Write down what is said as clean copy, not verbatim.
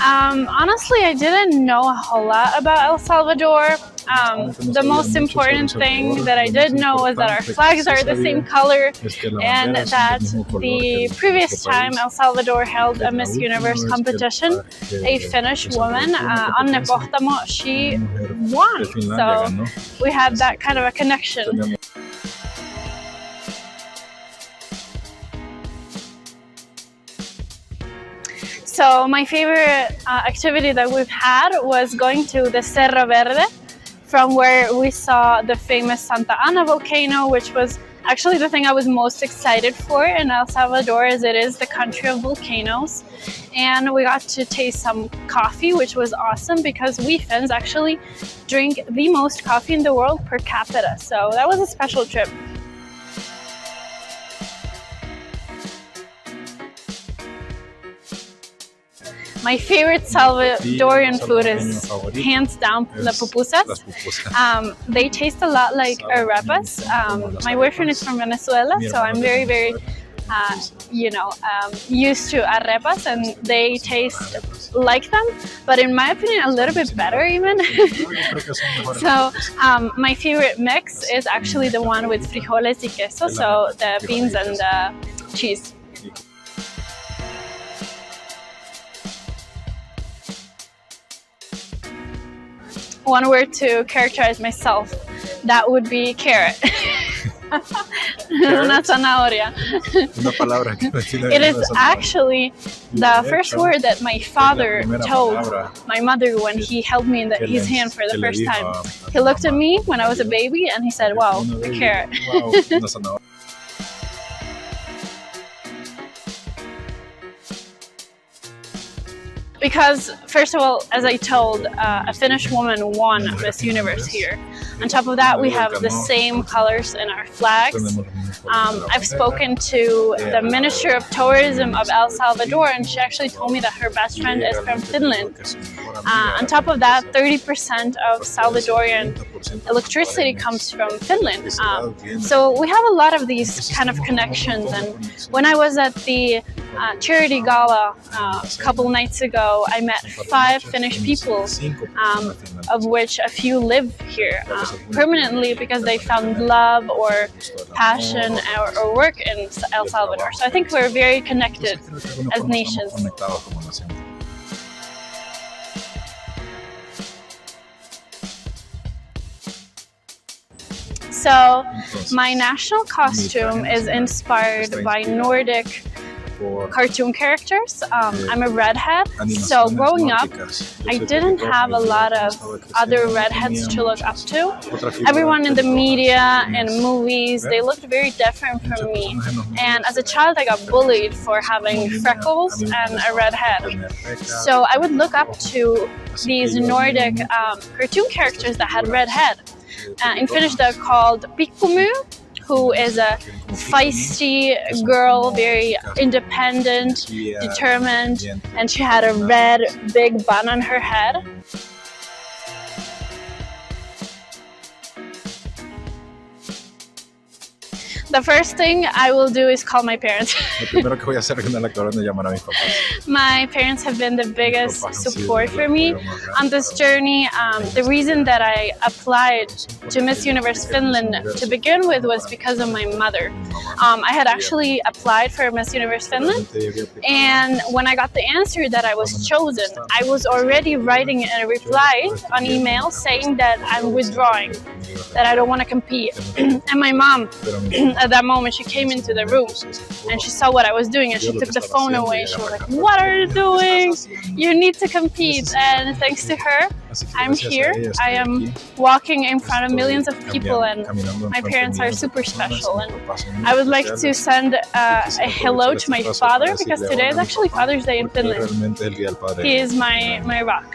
Honestly, I didn't know a whole lot about El Salvador. The most important thing that I did know was that our flags are the same color and that the previous time El Salvador held a Miss Universe competition, a Finnish woman, Anne Pohtamo, she won. So we had that kind of a connection. So my favorite activity that we've had was going to the Cerro Verde, from where we saw the famous Santa Ana volcano, which was actually the thing I was most excited for in El Salvador, as it is the country of volcanoes. And we got to taste some coffee, which was awesome because we Finns actually drink the most coffee in the world per capita. So that was a special trip. My favorite Salvadorian food is hands down the pupusas. They taste a lot like arepas. My boyfriend is from Venezuela, so I'm very used to arepas, and they taste like them, but in my opinion a little bit better even. So my favorite mix is actually the one with frijoles y queso, so the beans and the cheese. One word to characterize myself, that would be carrot. Una zanahoria. It is actually the first word that my father told my mother when he held me in his hand for the first time. He looked at me when I was a baby and he said, "Wow, a carrot." Because, first of all, as I told, a Finnish woman won Miss Universe here. On top of that, we have the same colors in our flags. I've spoken to the Minister of Tourism of El Salvador, and she actually told me that her best friend is from Finland. On top of that, 30% of Salvadorian electricity comes from Finland. So we have a lot of these kind of connections. And when I was at the charity gala a couple nights ago, I met 5 Finnish people, of which a few live here permanently because they found love or passion or work in El Salvador. So I think we're very connected as nations. So my national costume is inspired by Nordic cartoon characters. I'm a redhead, so growing up I didn't have a lot of other redheads to look up to. Everyone in the media and movies, they looked very different from me, and as a child I got bullied for having freckles and a red head. So I would look up to these Nordic cartoon characters that had red head. In Finnish they're called pikkumu, who is a feisty girl, very independent, determined, and she had a red big bun on her head. The first thing I will do is call my parents. My parents have been the biggest support for me on this journey. The reason that I applied to Miss Universe Finland to begin with was because of my mother. I had actually applied for Miss Universe Finland, and when I got the answer that I was chosen, I was already writing a reply on email saying that I'm withdrawing, that I don't want to compete. And my mom, at that moment, she came into the room and she saw what I was doing and she took the phone away. She was like, "What are you doing? You need to compete." And thanks to her, I'm here. I am walking in front of millions of people, and my parents are super special. And I would like to send a hello to my father, because today is actually Father's Day in Finland. He is my rock.